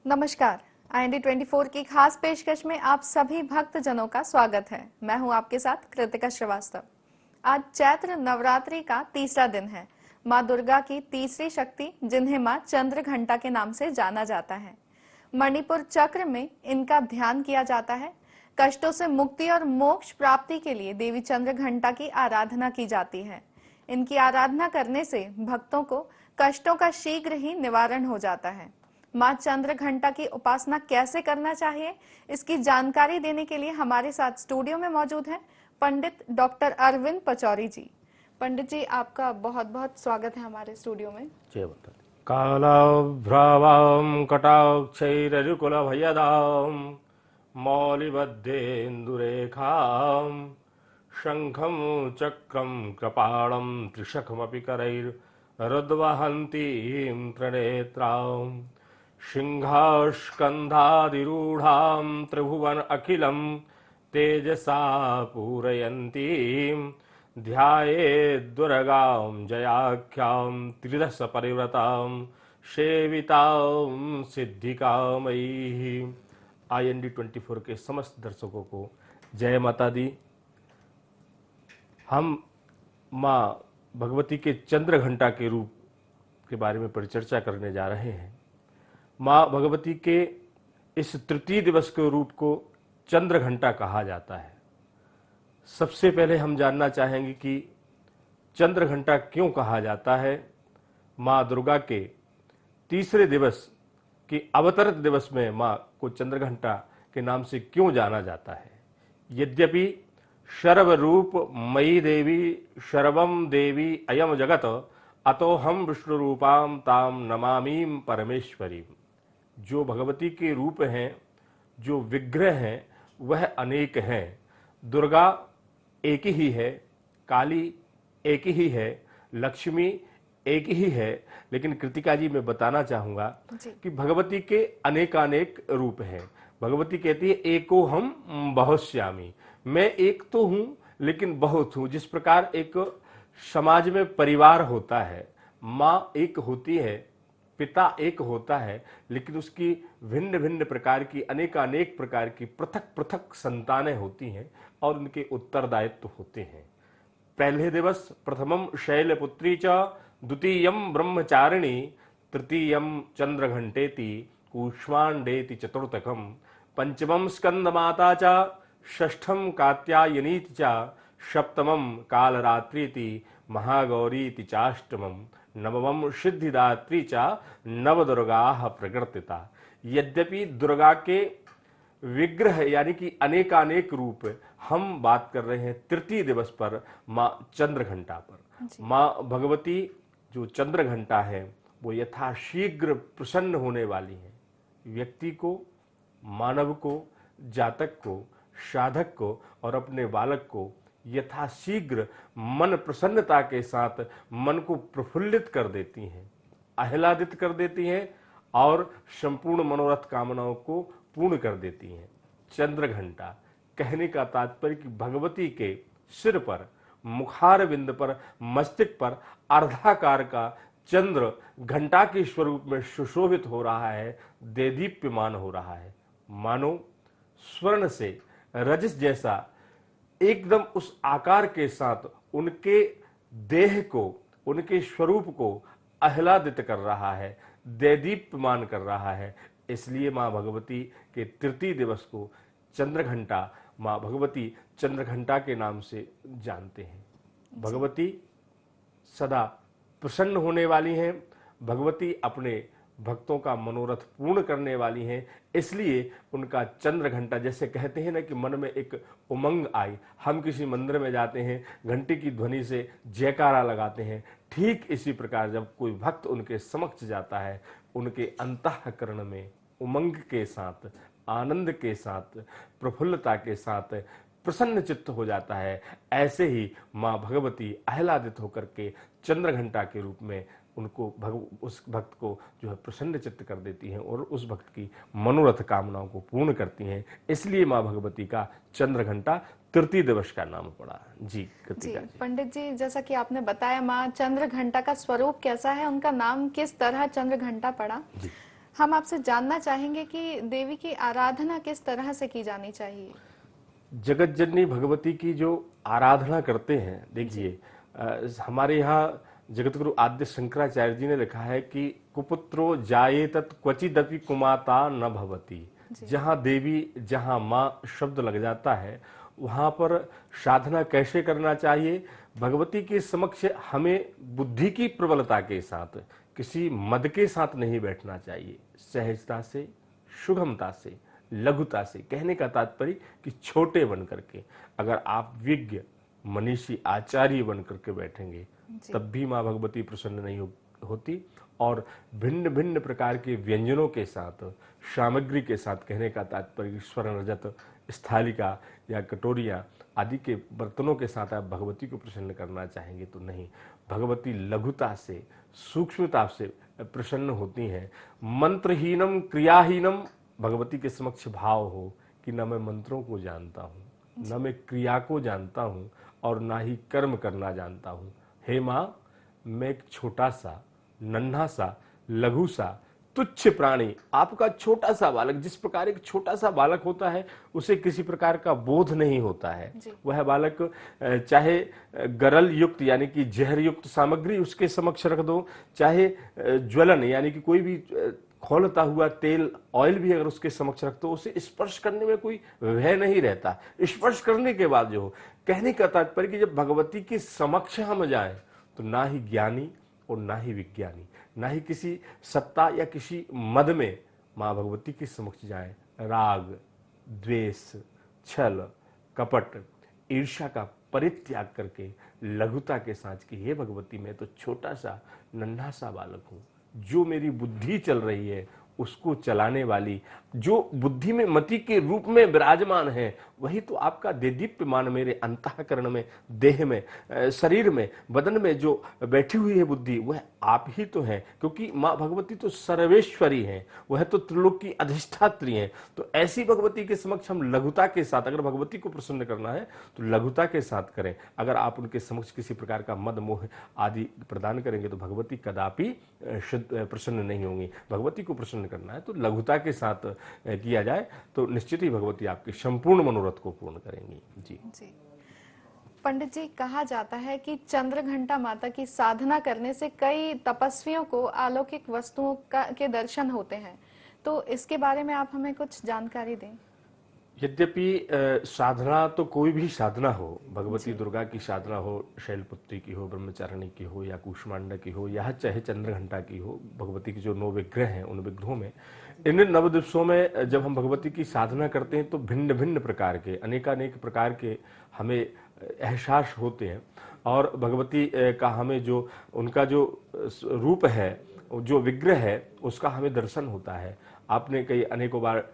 नमस्कार। IND24 की खास पेशकश में आप सभी भक्त जनों का स्वागत है। मैं हूं आपके साथ कृतिका श्रीवास्तव। आज चैत्र नवरात्रि का तीसरा दिन है। माँ दुर्गा की तीसरी शक्ति जिन्हें माँ चंद्र घंटा के नाम से जाना जाता है। मणिपुर चक्र में इनका ध्यान किया जाता है। कष्टों से मुक्ति और मोक्ष प्राप्ति के लिए देवी चंद्र घंटा की आराधना की जाती है। इनकी आराधना करने से भक्तों को कष्टों का शीघ्र ही निवारण हो जाता है। माँ चंद्र घंटा की उपासना कैसे करना चाहिए, इसकी जानकारी देने के लिए हमारे साथ स्टूडियो में मौजूद हैं पंडित डॉक्टर अरविंद पचौरी जी। पंडित जी, आपका बहुत बहुत स्वागत है हमारे स्टूडियो में। जय माता दी। कालभ्रवां कटाक्षैररुकुलभयदां मौलिबद्धेन्दुरेखां शङ्खं चक्रं कृपाणं त्रिशखमपि करैर्रुद्वहन्तीं त्रिनेत्रां सिंहास्कन्धाधिरूढां त्रिभुवन अखिलं तेजसा पूरयन्तीं ध्यायेद्दुर्गां जयाख्यां त्रिदश परिव्रतां सेवितां सिद्धिकामयीः। IND24 के समस्त दर्शकों को जय माता दी। हम माँ भगवती के चंद्र घंटा के रूप के बारे में परिचर्चा करने जा रहे हैं। माँ भगवती के इस तृतीय दिवस के रूप को चंद्र घंटा कहा जाता है। सबसे पहले हम जानना चाहेंगे कि चंद्र घंटा क्यों कहा जाता है। माँ दुर्गा के तीसरे दिवस की अवतरित दिवस में माँ को चंद्र घंटा के नाम से क्यों जाना जाता है। यद्यपि सर्वरूप मयि देवी सर्वम देवी अयम जगत अतो हम विष्णु रूपाम ताम नमामीम परमेश्वरी। जो भगवती के रूप हैं, जो विग्रह हैं, वह अनेक हैं। दुर्गा एक ही है, काली एक ही है, लक्ष्मी एक ही है। लेकिन कृतिका जी मैं बताना चाहूंगा कि भगवती के अनेकानेक रूप हैं। भगवती कहती है एको हम बहुश्यामी, मैं एक तो हूं लेकिन बहुत हूं। जिस प्रकार एक समाज में परिवार होता है, माँ एक होती है, पिता एक होता है, लेकिन उसकी भिन्न भिन्न प्रकार की अनेकानेक प्रकार की पृथक पृथक संतानें होती हैं और उनके उत्तरदायित्व होते हैं। पहले दिवस प्रथमम शैलपुत्री च द्वितीयम ब्रह्मचारिणी तृतीयम चंद्रघंटेति कूष्मांडेति चतुर्थकम पंचमम स्कंदमाता च षष्ठम कात्यायनीति च सप्तमम कालरात्रीति महागौरीति चाष्टमम नवमं सिद्धिदात्री चा नवदुर्गा प्रकृतिता। यद्यपि दुर्गा के विग्रह यानी कि अनेकानेक रूप हम बात कर रहे हैं तृतीय दिवस पर माँ चंद्र घंटा पर। माँ भगवती जो चंद्र घंटा है वो यथाशीघ्र प्रसन्न होने वाली है। व्यक्ति को, मानव को, जातक को, साधक को और अपने बालक को यथाशीघ्र मन प्रसन्नता के साथ मन को प्रफुल्लित कर देती हैं, आह्लादित कर देती हैं और संपूर्ण मनोरथ कामनाओं को पूर्ण कर देती हैं। चंद्र घंटा कहने का तात्पर्य कि भगवती के सिर पर, मुखार बिंद पर, मस्तिष्क पर अर्धाकार का चंद्र घंटा के स्वरूप में सुशोभित हो रहा है, देदीप्यमान हो रहा है। मानो स्वर्ण से रजस जैसा एकदम उस आकार के साथ उनके देह को, उनके स्वरूप को आह्लादित कर रहा है, देदीप्यमान कर रहा है। इसलिए माँ भगवती के तृतीय दिवस को चंद्र घंटा, माँ भगवती चंद्र घंटा के नाम से जानते हैं। भगवती सदा प्रसन्न होने वाली हैं। भगवती अपने भक्तों का मनोरथ पूर्ण करने वाली हैं। इसलिए उनका चंद्र घंटा, जैसे कहते हैं ना कि मन में एक उमंग आई, हम किसी मंदिर में जाते हैं, घंटी की ध्वनि से जयकारा लगाते हैं, ठीक इसी प्रकार जब कोई भक्त उनके समक्ष जाता है, उनके अंतःकरण में उमंग के साथ, आनंद के साथ, प्रफुल्लता के साथ प्रसन्न चित्त हो जाता है। ऐसे ही माँ भगवती आह्लादित होकर के चंद्र घंटा के रूप में उनको उस भक्त को जो है प्रसन्न चित्त कर देती हैं और उस भक्त की मनोरथ कामनाओं को पूर्ण करती हैं। इसलिए माँ भगवती का चंद्र घंटा तृतीय दिवस का नाम पड़ा। जी कृतिका जी। पंडित जी, जैसा कि आपने बताया माँ चंद्र घंटा का स्वरूप कैसा है, उनका नाम किस तरह चंद्र घंटा पड़ा। जी। हम आपसे जानना चाहेंगे कि देवी की आराधना किस तरह से की जानी चाहिए। जगत जननी भगवती की जो आराधना करते हैं, देखिए हमारे यहाँ जगतगुरु आद्य शंकराचार्य जी ने लिखा है कि कुपुत्रो जायेतत क्वचिदपि कुमाता न भवती। जहाँ देवी, जहाँ माँ शब्द लग जाता है, वहाँ पर साधना कैसे करना चाहिए? भगवती के समक्ष हमें बुद्धि की प्रबलता के साथ, किसी मद के साथ नहीं बैठना चाहिए। सहजता से, सुगमता से, लघुता से, कहने का तात्पर्य कि छोटे बन करके, अगर आप विज्ञ मनीषी आचार्य बन करके बैठेंगे तब भी माँ भगवती प्रसन्न नहीं होती। और भिन्न भिन्न प्रकार के व्यंजनों के साथ, सामग्री के साथ, कहने का तात्पर्य स्वर्ण रजत स्थालिका या कटोरियाँ आदि के बर्तनों के साथ आप भगवती को प्रसन्न करना चाहेंगे तो नहीं। भगवती लघुता से, सूक्ष्मता से प्रसन्न होती हैं। मंत्रहीनम क्रियाहीनम भगवती के समक्ष भाव हो कि न मैं मंत्रों को जानता हूँ, न मैं क्रिया को जानता हूँ, और ना ही कर्म करना जानता हूँ। हे माँ, मैं एक छोटा सा, नन्हा सा, लघु सा, तुच्छ प्राणी, आपका छोटा सा बालक। जिस प्रकार एक छोटा सा बालक होता है उसे किसी प्रकार का बोध नहीं होता है, वह बालक चाहे गरल युक्त यानी कि जहर युक्त सामग्री उसके समक्ष रख दो, चाहे ज्वलन यानी कि कोई भी खौलता हुआ तेल, ऑयल भी अगर उसके समक्ष रख दो, उसे स्पर्श करने में कोई भय नहीं रहता। स्पर्श करने के बाद जो हो, कहने का तात्पर्य कि जब भगवती के समक्ष हम जाएं तो ना ही ज्ञानी और ना ही विज्ञानी, ना ही किसी सत्ता या किसी मद में माँ भगवती के समक्ष जाएं। राग, द्वेष, छल, कपट, ईर्ष्या का परित्याग करके लघुता के साथ कि हे भगवती, मैं तो छोटा सा नन्हा सा बालक हूँ, जो मेरी बुद्धि चल रही है उसको चलाने वाली, जो बुद्धि में मति के रूप में विराजमान है, वही तो आपका देदीप्यमान मेरे अंतःकरण में, देह में, शरीर में, बदन में जो बैठी हुई है बुद्धि, वह आप ही तो हैं। क्योंकि माँ भगवती तो सर्वेश्वरी हैं, वह तो त्रिलोक की अधिष्ठात्री हैं। तो ऐसी भगवती के समक्ष हम लघुता के साथ, अगर भगवती को प्रसन्न करना है तो लघुता के साथ करें। अगर आप उनके समक्ष किसी प्रकार का मद मोह आदि प्रदान करेंगे तो भगवती कदापि प्रसन्न नहीं होंगी। भगवती को प्रसन्न करना है तो लघुता के साथ किया जाए तो निश्चित ही भगवती आपके संपूर्ण मनोरथ को पूर्ण करेंगी। जी जी पंडित जी, कहा जाता है कि चंद्रघंटा माता की साधना करने से कई तपस्वियों को अलौकिक वस्तुओं के दर्शन होते हैं, तो इसके बारे में आप हमें कुछ जानकारी दें। यद्यपि साधना तो कोई भी साधना हो, भगवती दुर्गा की साधना हो, शैलपुत्री की हो, ब्रह्मचारिणी की हो, या कूष्मांडा की हो, या चाहे चंद्रघंटा की हो, भगवती के जो 9 विग्रह हैं उन विग्रहों में, इन 9 दिवसों में जब हम भगवती की साधना करते हैं तो भिन्न भिन्न प्रकार के, अनेकानेक प्रकार के हमें एहसास होते हैं। और भगवती का हमें जो उनका जो रूप है, जो विग्रह है, उसका हमें दर्शन होता है। आपने कई अनेकों बार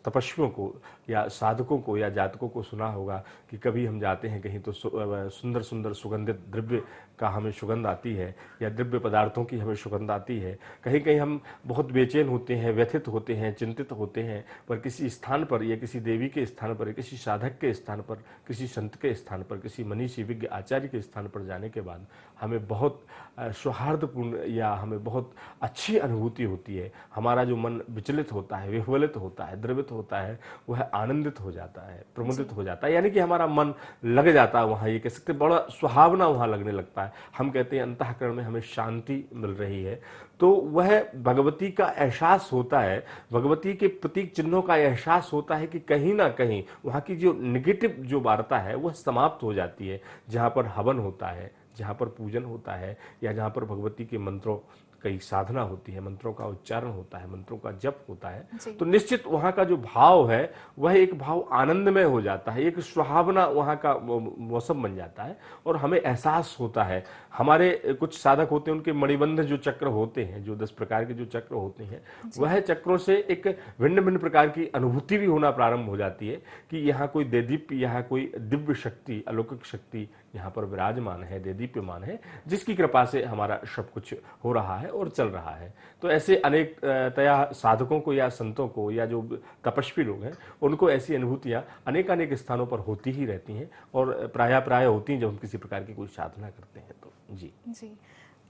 तपस्वियों को या साधकों को या जातकों को सुना होगा कि कभी हम जाते हैं कहीं तो सुंदर सुंदर सुगंधित द्रव्य का हमें सुगंध आती है, या द्रव्य पदार्थों की हमें सुगंध आती है। कहीं कहीं हम बहुत बेचैन होते हैं, व्यथित होते हैं, चिंतित होते हैं, पर किसी स्थान पर या किसी देवी के स्थान पर, किसी साधक के स्थान पर, किसी संत के स्थान पर, किसी मनीषी विज्ञ आचार्य के स्थान पर जाने के बाद हमें बहुत सौहार्दपूर्ण या हमें बहुत अच्छी अनुभूति होती है। हमारा जो मन विचलित होता है, विह्वलित होता है, द्रवित होता है, वह आनंदित हो जाता है, प्रमुदित हो जाता है, यानी कि हमारा मन लग जाता है वहाँ। ये कह सकते बड़ा सुहावना वहाँ लगने लगता है। हम कहते हैं अंतःकरण में हमें शांति मिल रही है, तो वह भगवती का एहसास होता है, भगवती के प्रतीक चिन्हों का एहसास होता है कि कहीं ना कहीं वहाँ की जो निगेटिव जो वार्ता है वह समाप्त हो जाती है। जहाँ पर हवन होता है, जहाँ पर पूजन होता है, या जहाँ पर भगवती के मंत्रों कई साधना होती है, मंत्रों का उच्चारण होता है, मंत्रों का जप होता है, तो निश्चित वहाँ का जो भाव है वह एक भाव आनंदमय हो जाता है, एक सुहावना वहाँ का मौसम बन जाता है। और हमें एहसास होता है, हमारे कुछ साधक होते हैं, उनके मणिबंध जो चक्र होते हैं, जो 10 प्रकार के जो चक्र होते हैं, वह चक्रों से एक भिन्न भिन्न प्रकार की अनुभूति भी होना प्रारंभ हो जाती है कि यहाँ कोई देदीप्य, यहाँ कोई दिव्य शक्ति, अलौकिक शक्ति यहाँ पर विराजमान है, देदीप्यमान है, जिसकी कृपा से हमारा सब कुछ हो रहा है और चल रहा है। तो ऐसे अनेक तया साधकों को या संतों को या जो तपस्वी लोग हैं उनको ऐसी अनुभूतियां अनेक स्थानों पर होती ही रहती हैं, और प्राय होती हैं जब हम किसी प्रकार की कोई साधना करते हैं तो। जी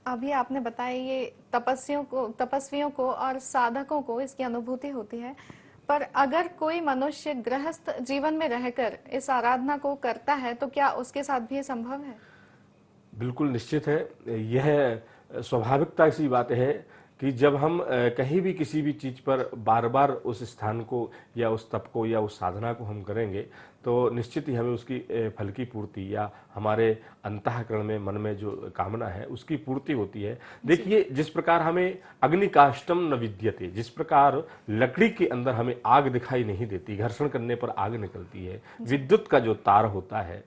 अभी आपने बताया ये तपस्वियों को और साधकों को इसकी अनुभूति होती है, पर अगर कोई मनुष्य गृहस्थ जीवन में रहकर इस आराधना को करता है तो क्या उसके साथ भी ये संभव है? बिल्कुल निश्चित है। यह स्वाभाविकता सी बात है कि जब हम कहीं भी किसी भी चीज़ पर बार बार उस स्थान को या उस तप को या उस साधना को हम करेंगे तो निश्चित ही हमें उसकी फल की पूर्ति या हमारे अंतःकरण में मन में जो कामना है उसकी पूर्ति होती है। देखिए, जिस प्रकार हमें अग्नि काष्टम न विद्यते, जिस प्रकार लकड़ी के अंदर हमें आग दिखाई नहीं देती, घर्षण करने पर आग निकलती है, विद्युत का जो तार होता है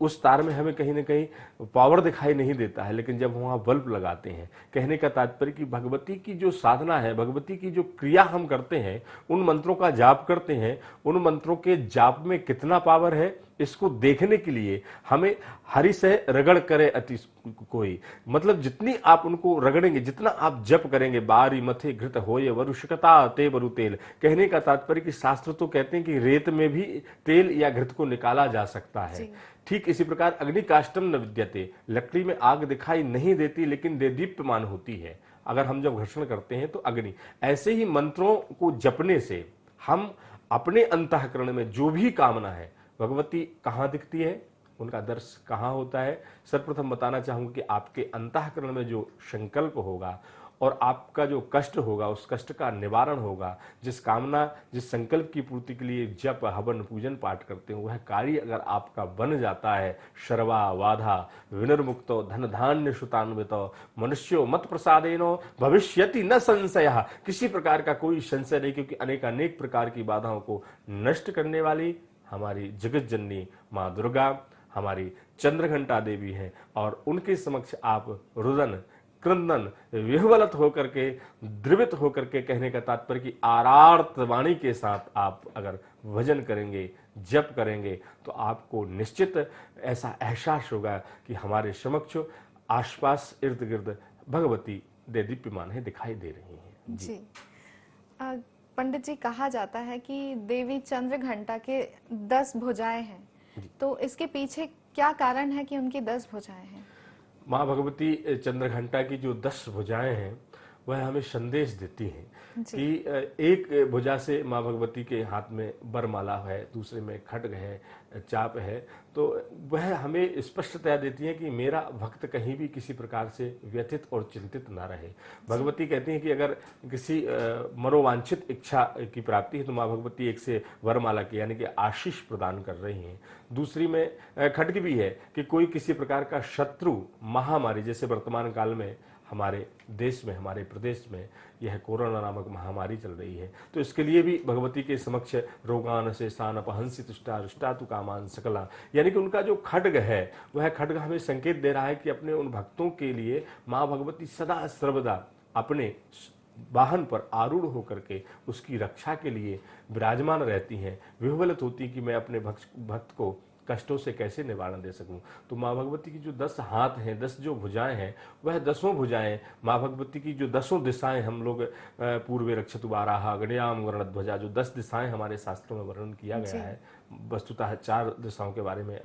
उस तार में हमें कहीं ना कहीं पावर दिखाई नहीं देता है, लेकिन जब वहां बल्ब लगाते हैं, कहने का तात्पर्य कि भगवती की जो साधना है, भगवती की जो क्रिया हम करते हैं, उन मंत्रों का जाप करते हैं, उन मंत्रों के जाप में कितना पावर है इसको देखने के लिए हमें हरि से रगड़ करे अति कोई, मतलब जितनी आप उनको रगड़ेंगे, जितना आप जप करेंगे, बारी मथे घृत होये वरुषकता ते बरु तेल, कहने का तात्पर्य कि शास्त्र तो कहते हैं कि रेत में भी तेल या घृत को निकाला जा सकता है। ठीक इसी प्रकार अग्नि काष्टम न विद्यते, लकड़ी में आग दिखाई नहीं देती लेकिन देदीप्यमान होती है अगर हम जब घर्षण करते हैं तो अग्नि। ऐसे ही मंत्रों को जपने से हम अपने अंतःकरण में जो भी कामना है, भगवती कहाँ दिखती है, उनका दर्श कहाँ होता है, सर्वप्रथम बताना चाहूंगा कि आपके अंतःकरण में जो संकल्प होगा और आपका जो कष्ट होगा उस कष्ट का निवारण होगा। जिस कामना, जिस संकल्प की पूर्ति के लिए जप हवन पूजन पाठ करते हो, वह कार्य अगर आपका बन जाता है, शर्वा वाधा विनिर्मुक्तो धन धान्य श्रुतान्वितो मनुष्यो मत प्रसादेनो भविष्यति न संशय, किसी प्रकार का कोई संशय नहीं, क्योंकि अनेक प्रकार की बाधाओं को नष्ट करने वाली हमारी जगत जननी माँ दुर्गा हमारी चंद्रघंटा देवी है, और उनके समक्ष आप रुदन क्रंदन विह्वलत होकर के, द्रवित होकर के, कहने का तात्पर्य कि आरार्त वाणी के साथ आप अगर भजन करेंगे, जप करेंगे, तो आपको निश्चित ऐसा एहसास होगा कि हमारे समक्ष आसपास इर्द गिर्द भगवती देदीप्यमान है, दिखाई दे रही हैं। जी पंडित जी, कहा जाता है कि देवी चंद्रघंटा के 10 भुजाएं हैं, तो इसके पीछे क्या कारण है कि उनकी 10 भुजाएं हैं? माँ भगवती चंद्रघंटा की जो 10 भुजाएं हैं वह हमें संदेश देती हैं कि एक भुजा से माँ भगवती के हाथ में बरमाला है, दूसरे में खड्ग है, चाप है, तो वह हमें स्पष्टतया देती है कि मेरा भक्त कहीं भी किसी प्रकार से व्यथित और चिंतित ना रहे। भगवती कहती हैं कि अगर किसी मनोवांछित इच्छा की प्राप्ति है तो माँ भगवती एक से वरमाला की यानी कि आशीष प्रदान कर रही हैं। दूसरी में खड्ग भी है कि कोई किसी प्रकार का शत्रु महामारी, जैसे वर्तमान काल में हमारे देश में, हमारे प्रदेश में यह कोरोना नामक महामारी चल रही है, तो इसके लिए भी भगवती के समक्ष रोगान से स्थान अपहंसी तुष्टा रुष्टा तु कामान सकला, यानी कि उनका जो खड्ग है वह खड्ग हमें संकेत दे रहा है कि अपने उन भक्तों के लिए माँ भगवती सदा सर्वदा अपने वाहन पर आरूढ़ होकर के उसकी रक्षा के लिए विराजमान रहती हैं, विह्वलित होती कि मैं अपने भक्त को कष्टों से कैसे निवारण दे सकूं। तो माँ भगवती की जो 10 हाथ हैं, 10 जो भुजाएं हैं, वह 10 भुजाएं माँ भगवती की जो 10 दिशाएं, हम लोग पूर्वे रक्षतु बाराहा गणयाम गरुड़ध्वजा, जो 10 दिशाएं हमारे शास्त्रों में वर्णन किया गया है, वस्तुतः 4 दिशाओं के बारे में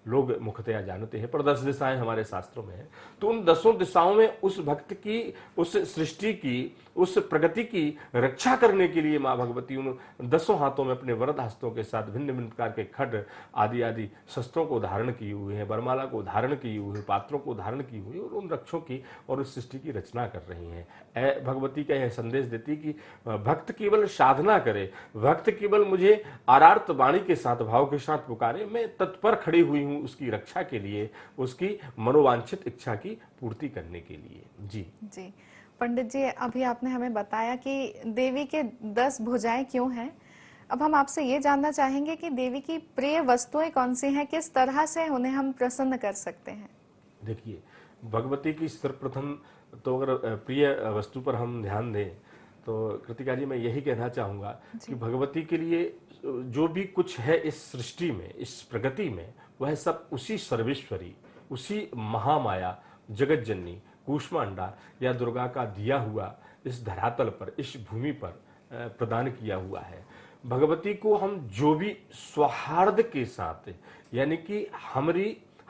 लोग मुख्यतया जानते हैं, पर 10 दिशाएं हमारे शास्त्रों में है। तो उन 10 दिशाओं में उस भक्त की, उस सृष्टि की, उस प्रगति की रक्षा करने के लिए माँ भगवती उन 10 हाथों में अपने वरद हस्तों के साथ भिन्न भिन्न प्रकार के खड्ग आदि आदि शस्त्रों को धारण किए हुए हैं, बरमाला को धारण किए हुए, पात्रों को धारण किए हुए, और उन रक्षों की और उस सृष्टि की रचना कर रही हैं। भगवती का यह संदेश देती कि भक्त केवल साधना करे, भक्त केवल मुझे आरार्त वाणी के साथ, भाव के साथ पुकारे, मैं तत्पर खड़ी हुई हूं उसकी रक्षा के लिए, उसकी मनोवांछित इच्छा की पूर्ति करने के लिए। जी जी पंडित जी, अभी आपने हमें बताया कि देवी के 10 भुजाएं क्यों हैं। अब हम आपसे ये जानना चाहेंगे कि देवी की प्रिय वस्तुएं कौन सी हैं, किस तरह से उन्हें हम प्रसन्न कर सकते हैं। देखिए, भगवती की सर्वप्रथम तो अगर प्रिय वस्तु पर हम ध्यान दें तो कृतिका जी मैं यही कहना चाहूँगा कि भगवती के लिए जो भी कुछ है इस सृष्टि में, इस प्रगति में, वह सब उसी सर्वेश्वरी, उसी महामाया जगत जननी कूष्मांडा या दुर्गा का दिया हुआ इस धरातल पर, इस भूमि पर प्रदान किया हुआ है। भगवती को हम जो भी सौहार्द के साथ, यानी कि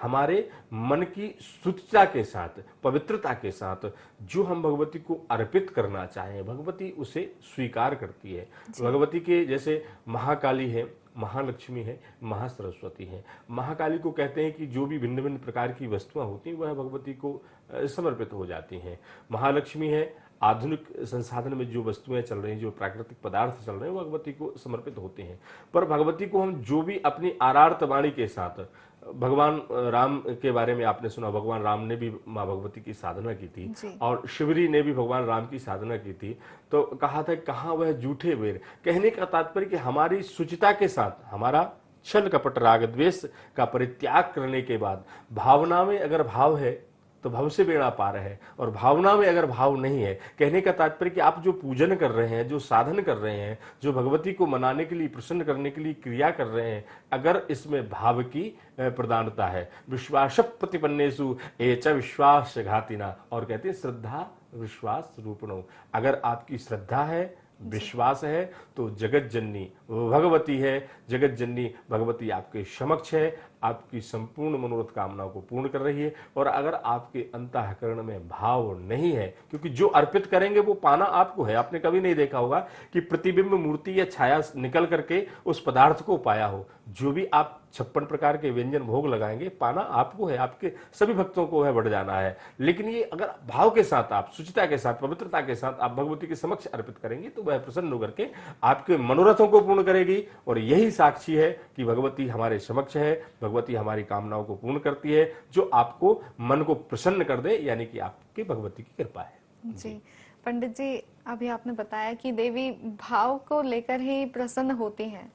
हमारे मन की शुद्धता के साथ, पवित्रता के साथ जो हम भगवती को अर्पित करना चाहें, भगवती उसे स्वीकार करती है। भगवती के जैसे महाकाली है, महालक्ष्मी है, महासरस्वती है। महाकाली को कहते हैं कि जो भी भिन्न भिन्न प्रकार की वस्तुएं होती हैं वह भगवती को समर्पित हो जाती हैं। महालक्ष्मी है, आधुनिक संसाधन में जो वस्तुएं चल रही हैं, जो प्राकृतिक पदार्थ चल रहे हैं, वो भगवती को समर्पित होते हैं। पर भगवती को हम जो भी अपनी आरार्त वाणी के साथ, भगवान राम के बारे में आपने सुना, भगवान राम ने भी माँ भगवती की साधना की थी और शिवरी ने भी भगवान राम की साधना की थी। तो कहा था कहाँ वह झूठे वेर। कहने का तात्पर्य कि हमारी शुचिता के साथ, हमारा छल कपट राग द्वेष का परित्याग करने के बाद भावना में अगर भाव है तो भव से बेड़ा पार है, और भावना में अगर भाव नहीं है, कहने का तात्पर्य कि आप जो पूजन कर रहे हैं, जो साधन कर रहे हैं, जो भगवती को मनाने के लिए, प्रसन्न करने के लिए क्रिया कर रहे हैं, अगर इसमें भाव की प्रधानता है, विश्वास प्रतिपन्नेषु एच विश्वासघातिना, और कहते हैं श्रद्धा विश्वास रूपणो। अगर आपकी श्रद्धा है, विश्वास है, तो जगत जननी भगवती है, जगत जननी भगवती आपके समक्ष है, आपकी संपूर्ण मनोरथ कामनाओं को पूर्ण कर रही है। और अगर आपके अंतःकरण में भाव नहीं है, क्योंकि जो अर्पित करेंगे वो पाना आपको है। आपने कभी नहीं देखा होगा कि प्रतिबिंब मूर्ति या छाया निकल करके उस पदार्थ को पाया हो। जो भी आप 56 प्रकार के व्यंजन भोग लगाएंगे, पाना आपको है, आपके सभी भक्तों को है बढ़ जाना है। लेकिन ये अगर भाव के साथ, आप शुचिता के साथ, पवित्रता के साथ आप भगवती के समक्ष अर्पित करेंगे तो वह प्रसन्न होकर के आपके मनोरथों को पूर्ण करेगी। और यही साक्षी है कि भगवती हमारे समक्ष है, भगवती हमारी कामनाओं को पूर्ण करती है, जो आपको मन को प्रसन्न कर दे, यानी कि आपकी भगवती की कृपा है। जी पंडित जी, अभी आपने बताया कि देवी भाव को लेकर ही प्रसन्न होती हैं।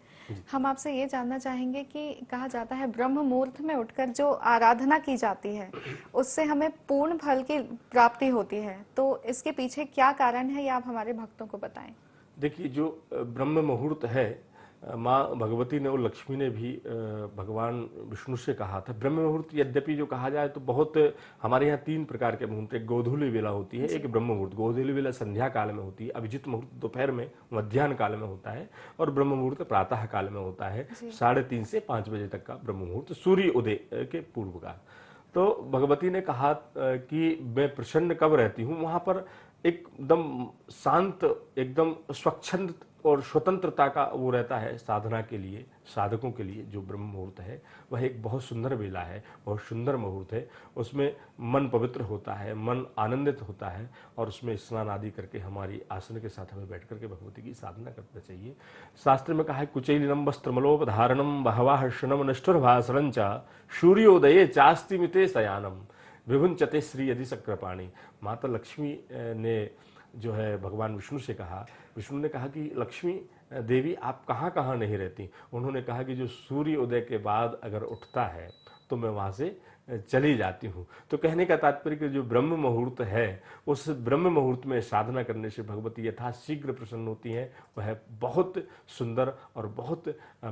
हम आपसे ये जानना चाहेंगे कि कहा जाता है ब्रह्म मुहूर्त में उठकर जो आराधना की जाती है उससे हमें पूर्ण फल की प्राप्ति होती है, तो इसके पीछे क्या कारण है, ये आप हमारे भक्तों को बताएं। देखिए, जो ब्रह्म मुहूर्त है, माँ भगवती ने और लक्ष्मी ने भी भगवान विष्णु से कहा था। ब्रह्म मुहूर्त यद्यपि जो कहा जाए तो बहुत, हमारे यहाँ 3 प्रकार के मुहूर्त, एक गोधूली वेला होती है, एक ब्रह्म मुहूर्त। गोधूली वेला संध्या काल में होती है, अभिजित मुहूर्त दोपहर में मध्याह्न काल में होता है, और ब्रह्म मुहूर्त प्रातः काल में होता है, 3:30 से 5 बजे तक का ब्रह्म मुहूर्त, सूर्य उदय के पूर्व का। तो भगवती ने कहा कि मैं प्रसन्न कब रहती हूँ, वहां पर एकदम शांत, एकदम स्वच्छंद और स्वतंत्रता का वो रहता है साधना के लिए, साधकों के लिए। जो ब्रह्म मुहूर्त है वह एक बहुत सुंदर वेला है, बहुत सुंदर मुहूर्त है। उसमें मन पवित्र होता है, मन आनंदित होता है, और उसमें स्नान आदि करके हमारी आसन के साथ हमें बैठ करके भगवती की साधना करना चाहिए। शास्त्र में कहा है कुचैलिनम वस्त्रमलोपधारणम बहवा शनम निष्ठुरभाषणं च सूर्योदये चास्ति मिते शयानम विभुंचते श्री यदि शक्रपाणी। माता लक्ष्मी ने जो है भगवान विष्णु से कहा, विष्णु ने कहा कि लक्ष्मी देवी आप कहाँ कहाँ नहीं रहती। उन्होंने कहा कि जो सूर्य उदय के बाद अगर उठता है तो मैं वहाँ से चली जाती हूँ। तो कहने का तात्पर्य कि जो ब्रह्म मुहूर्त है, उस ब्रह्म मुहूर्त में साधना करने से भगवती यथाशीघ्र प्रसन्न होती है। वह बहुत सुंदर और बहुत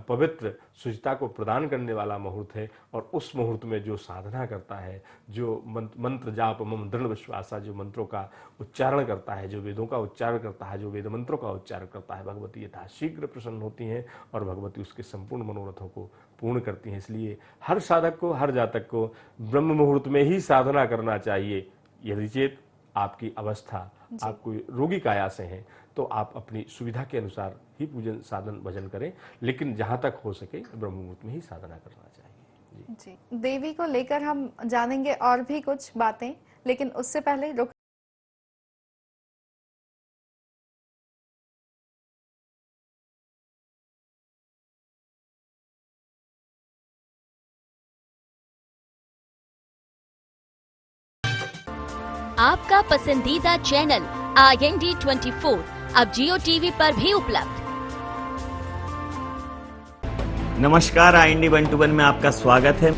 पवित्र शुचिता को प्रदान करने वाला मुहूर्त है। और उस मुहूर्त में जो साधना करता है, जो मंत्र जाप मम दृढ़ विश्वासा, जो मंत्रों का उच्चारण करता है, जो वेदों का उच्चारण करता है, जो वेद मंत्रों का उच्चारण करता है, भगवती यथाशीघ्र प्रसन्न होती हैं और भगवती उसके संपूर्ण मनोरथों को पूर्ण करती हैं। इसलिए हर साधक को, हर जातक को ब्रह्म मुहूर्त में ही साधना करना चाहिए। यदि चेत आपकी अवस्था, आप कोई रोगी काया से हैं, तो आप अपनी सुविधा के अनुसार ही पूजन साधन भजन करें, लेकिन जहां तक हो सके ब्रह्म मुहूर्त में ही साधना करना चाहिए। जी, देवी को लेकर हम जानेंगे और भी कुछ बातें, लेकिन उससे पहले रुक आपका पसंदीदा चैनल IND 24 अब जियो टीवी पर भी उपलब्ध। नमस्कार, IND 121 में आपका स्वागत है।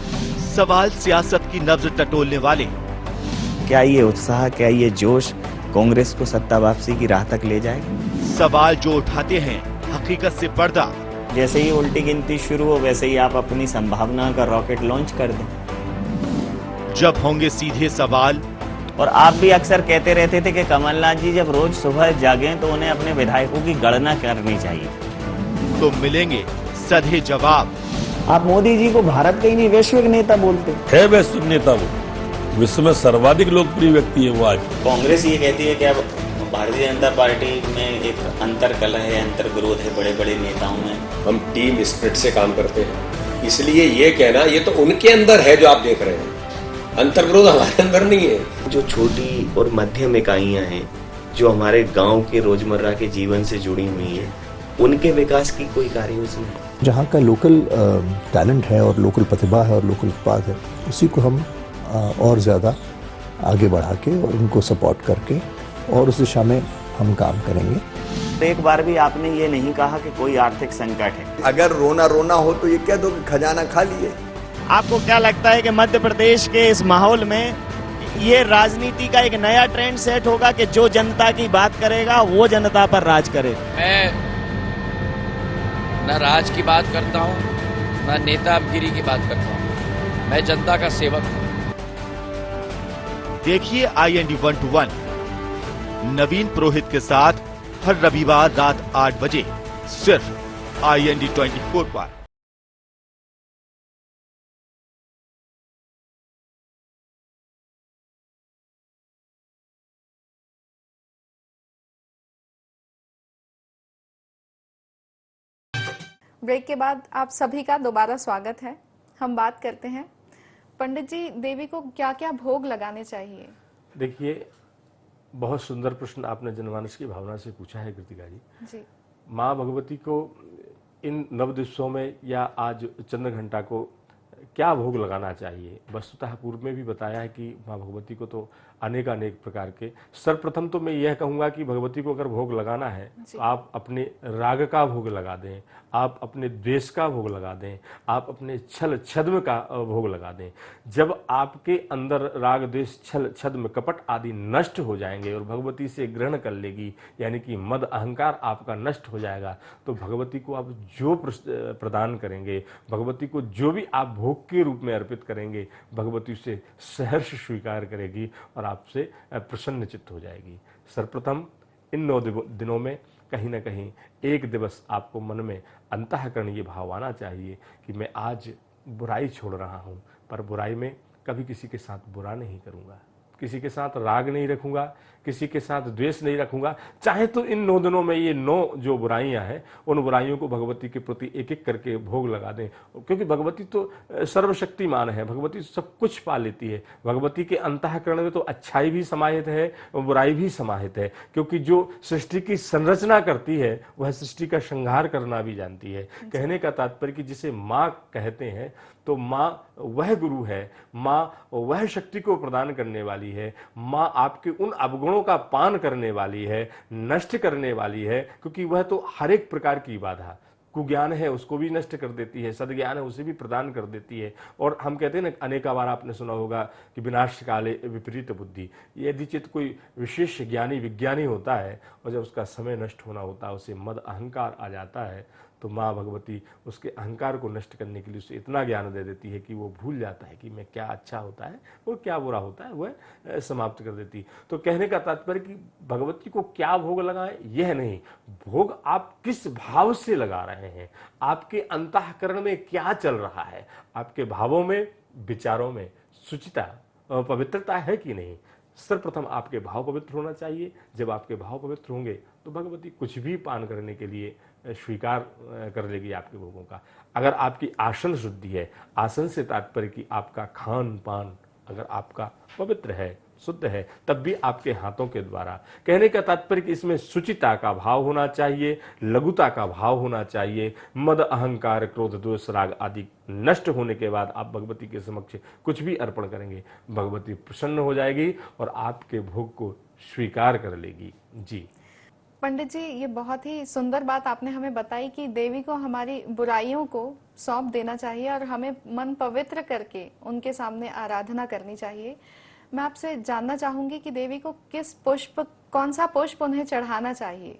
सवाल सियासत की नब्ज टटोलने वाले। क्या ये उत्साह, क्या ये जोश कांग्रेस को सत्ता वापसी की राह तक ले जाएगा? सवाल जो उठाते हैं हकीकत से पर्दा। जैसे ही उल्टी गिनती शुरू हो वैसे ही आप अपनी संभावना का रॉकेट लॉन्च कर दें। जब होंगे सीधे सवाल। और आप भी अक्सर कहते रहते थे कि कमलनाथ जी जब रोज सुबह जागें तो उन्हें अपने विधायकों की गणना करनी चाहिए। तो मिलेंगे सधे जवाब। आप मोदी जी को भारत का ही नहीं वैश्विक नेता बोलते। है वैश्विक नेता, वो विश्व में सर्वाधिक लोकप्रिय व्यक्ति है वो आज। कांग्रेस ये कहती है कि अब भारतीय जनता पार्टी में एक अंतरकलह है, अंतर्विरोध है बड़े बड़े नेताओं में। हम टीम स्पिरिट से काम करते हैं, इसलिए ये कहना ये तो उनके अंदर है जो आप देख रहे हैं, अंतर्विरोध हमारे अंदर नहीं है। जो छोटी और मध्यम इकाइयां हैं जो हमारे गांव के रोजमर्रा के जीवन से जुड़ी हुई हैं, उनके विकास की कोई कार्ययोजना है? जहाँ का लोकल टैलेंट है और लोकल प्रतिभा है और लोकल उत्पाद है, उसी को हम और ज़्यादा आगे बढ़ा के और उनको सपोर्ट करके और उस दिशा में हम काम करेंगे। तो एक बार भी आपने ये नहीं कहा कि कोई आर्थिक संकट है। अगर रोना हो तो ये कह दो कि खजाना खाली है। आपको क्या लगता है कि मध्य प्रदेश के इस माहौल में ये राजनीति का एक नया ट्रेंड सेट होगा कि जो जनता की बात करेगा वो जनता पर राज करे? मैं न राज की बात करता हूँ, न नेतागिरी की बात करता हूँ, मैं जनता का सेवक हूँ। देखिए IND 1 to 1 नवीन पुरोहित के साथ हर रविवार रात 8 बजे सिर्फ IND 24 पर। ब्रेक के बाद आप सभी का दोबारा स्वागत है। हम बात करते हैं पंडित जी, देवी को क्या क्या भोग लगाने चाहिए? देखिए, बहुत सुंदर प्रश्न आपने जनमानस की भावना से पूछा है कृतिका जी। माँ भगवती को इन नव दिवसों में या आज चंद्र घंटा को क्या भोग लगाना चाहिए? वस्तुतः पूर्व में भी बताया है कि माँ भगवती को तो अनेक प्रकार के। सर्वप्रथम तो मैं यह कहूँगा कि भगवती को अगर भोग लगाना है तो आप अपने राग का भोग लगा दें, आप अपने द्वेष का भोग लगा दें, आप अपने छल छद्म का भोग लगा दें। जब आपके अंदर राग द्वेष छल छद्म कपट आदि नष्ट हो जाएंगे और भगवती से ग्रहण कर लेगी, यानी कि मद अहंकार आपका नष्ट हो जाएगा, तो भगवती को आप जो प्रदान करेंगे, भगवती को जो भी आप भोग के रूप में अर्पित करेंगे, भगवती उसे सहर्ष स्वीकार करेगी और आपसे प्रसन्न चित्त हो जाएगी। सर्वप्रथम इन 9 दिनों में कहीं ना कहीं एक दिवस आपको मन में अंतःकरण ये भाव आना चाहिए कि मैं आज बुराई छोड़ रहा हूँ, पर बुराई में कभी किसी के साथ बुरा नहीं करूँगा, किसी के साथ राग नहीं रखूंगा, किसी के साथ द्वेष नहीं रखूंगा। चाहे तो इन 9 दिनों में ये 9 जो बुराइयां हैं, उन बुराइयों को भगवती के प्रति एक एक करके भोग लगा दें, क्योंकि भगवती तो सर्वशक्तिमान है, भगवती सब कुछ पा लेती है। भगवती के अंतःकरण में तो अच्छाई भी समाहित है, बुराई भी समाहित है, क्योंकि जो सृष्टि की संरचना करती है वह सृष्टि का श्रृंगार करना भी जानती है। कहने का तात्पर्य कि जिसे माँ कहते हैं, तो माँ वह गुरु है, माँ वह शक्ति को प्रदान करने वाली है, माँ आपके उन अवगुणों का पान करने वाली है, नष्ट करने वाली है, क्योंकि वह तो हर एक प्रकार की बाधा, कुज्ञान है उसको भी नष्ट कर देती है, सद्ज्ञान है उसे भी प्रदान कर देती है। और हम कहते हैं ना, अनेक बार आपने सुना होगा कि विनाश काले विपरीत बुद्धि। यदि चित्त कोई विशेष ज्ञानी विज्ञानी होता है और जब उसका समय नष्ट होना होता है, उसे मद अहंकार आ जाता है, तो माँ भगवती उसके अहंकार को नष्ट करने के लिए उसे इतना ज्ञान दे देती है कि वो भूल जाता है कि मैं क्या अच्छा होता है और क्या बुरा होता है, वह समाप्त कर देती। तो कहने का तात्पर्य कि भगवती को क्या भोग लगाएं, यह नहीं, भोग आप किस भाव से लगा रहे हैं, आपके अंतःकरण में क्या चल रहा है, आपके भावों में, विचारों में शुचिता पवित्रता है कि नहीं। सर्वप्रथम आपके भाव पवित्र होना चाहिए। जब आपके भाव पवित्र होंगे तो भगवती कुछ भी पान करने के लिए स्वीकार कर लेगी आपके भोगों का। अगर आपकी आसन शुद्धि है, आसन से तात्पर्य कि आपका खान पान अगर आपका पवित्र है, शुद्ध है, तब भी आपके हाथों के द्वारा। कहने का तात्पर्य कि इसमें शुचिता का भाव होना चाहिए, लघुता का भाव होना चाहिए। मद अहंकार क्रोध द्वेष राग आदि नष्ट होने के बाद आप भगवती के समक्ष कुछ भी अर्पण करेंगे, भगवती प्रसन्न हो जाएगी और आपके भोग को स्वीकार कर लेगी। जी पंडित जी, ये बहुत ही सुंदर बात आपने हमें बताई कि देवी को हमारी बुराइयों को सौंप देना चाहिए और हमें मन पवित्र करके उनके सामने आराधना करनी चाहिए। मैं आपसे जानना चाहूंगी कि देवी को किस पुष्प, कौन सा पुष्प उन्हें चढ़ाना चाहिए?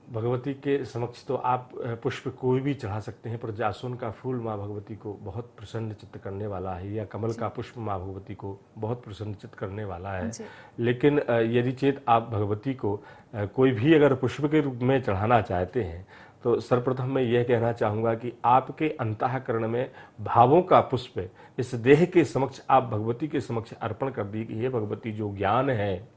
भगवती के समक्ष तो आप पुष्प कोई भी चढ़ा सकते हैं, पर जासुन का फूल माँ भगवती को बहुत प्रसन्न चित्त करने वाला है, या कमल का पुष्प माँ भगवती को बहुत प्रसन्न चित्त करने वाला है। लेकिन यदि चेत आप भगवती को कोई भी अगर पुष्प के रूप में चढ़ाना चाहते हैं तो सर्वप्रथम मैं यह कहना चाहूँगा कि आपके अंतःकरण में भावों का पुष्प इस देह के समक्ष आप भगवती के समक्ष अर्पण कर दी कि हे भगवती, जो ज्ञान है,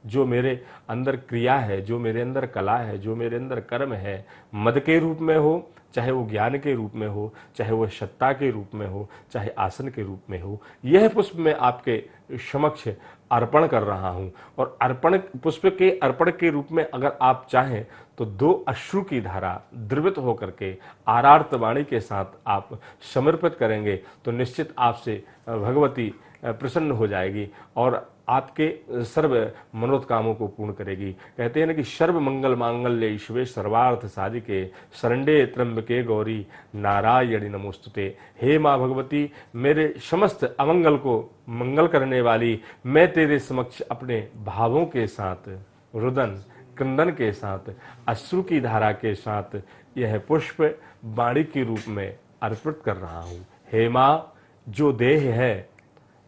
जो मेरे अंदर क्रिया है, जो मेरे अंदर कला है, जो मेरे अंदर कर्म है, मद के रूप में हो, चाहे वो ज्ञान के रूप में हो, चाहे वो सत्ता के रूप में हो, चाहे आसन के रूप में हो, यह पुष्प मैं आपके समक्ष अर्पण कर रहा हूं। और अर्पण पुष्प के अर्पण के रूप में अगर आप चाहें तो 2 अश्रु की धारा द्रवित होकर के आरार्त वाणी के साथ आप समर्पित करेंगे तो निश्चित आपसे भगवती प्रसन्न हो जाएगी और आपके सर्व मनोकामों को पूर्ण करेगी। कहते हैं ना कि सर्व मंगल मांगल्य शिवे सर्वार्थ साधिके शरण्ये त्र्यंबके गौरी नारायणी नमोस्तुते। हे माँ भगवती, मेरे समस्त अमंगल को मंगल करने वाली, मैं तेरे समक्ष अपने भावों के साथ, रुदन क्रंदन के साथ, अश्रु की धारा के साथ यह पुष्प वाणी के रूप में अर्पित कर रहा हूँ। हे माँ, जो देह है,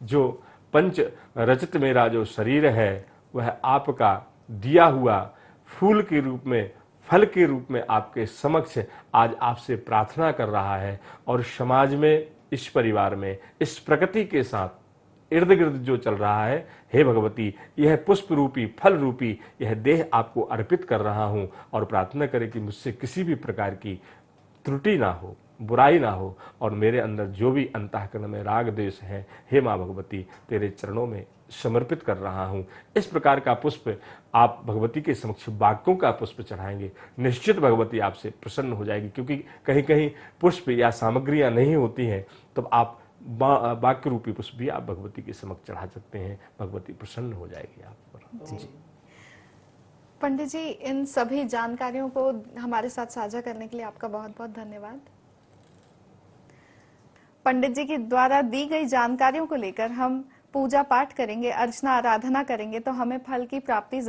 जो पंच रचित मेरा जो शरीर है, वह आपका दिया हुआ फूल के रूप में, फल के रूप में आपके समक्ष आज आपसे प्रार्थना कर रहा है। और समाज में, इस परिवार में, इस प्रकृति के साथ इर्द गिर्द जो चल रहा है, हे भगवती, यह पुष्प रूपी, फल रूपी यह देह आपको अर्पित कर रहा हूँ और प्रार्थना करें कि मुझसे किसी भी प्रकार की त्रुटि ना हो, बुराई ना हो और मेरे अंदर जो भी अंतःकरण में राग द्वेष है, हे माँ भगवती, तेरे चरणों में समर्पित कर रहा हूँ। इस प्रकार का पुष्प आप भगवती के समक्ष वाक्यों का पुष्प चढ़ाएंगे, निश्चित भगवती आपसे प्रसन्न हो जाएगी। क्योंकि कहीं कहीं पुष्प या सामग्रियां नहीं होती हैं, तब आप वाक्य रूपी पुष्प भी आप भगवती के समक्ष चढ़ा सकते हैं, भगवती प्रसन्न हो जाएगी आप पर। जी पंडित जी, इन सभी जानकारियों को हमारे साथ साझा करने के लिए आपका बहुत बहुत धन्यवाद। पंडित जी के द्वारा दी गई जानकारियों को लेकर हम पूजा पाठ करेंगे, अर्चना आराधना करेंगे तो हमें फल की प्राप्ति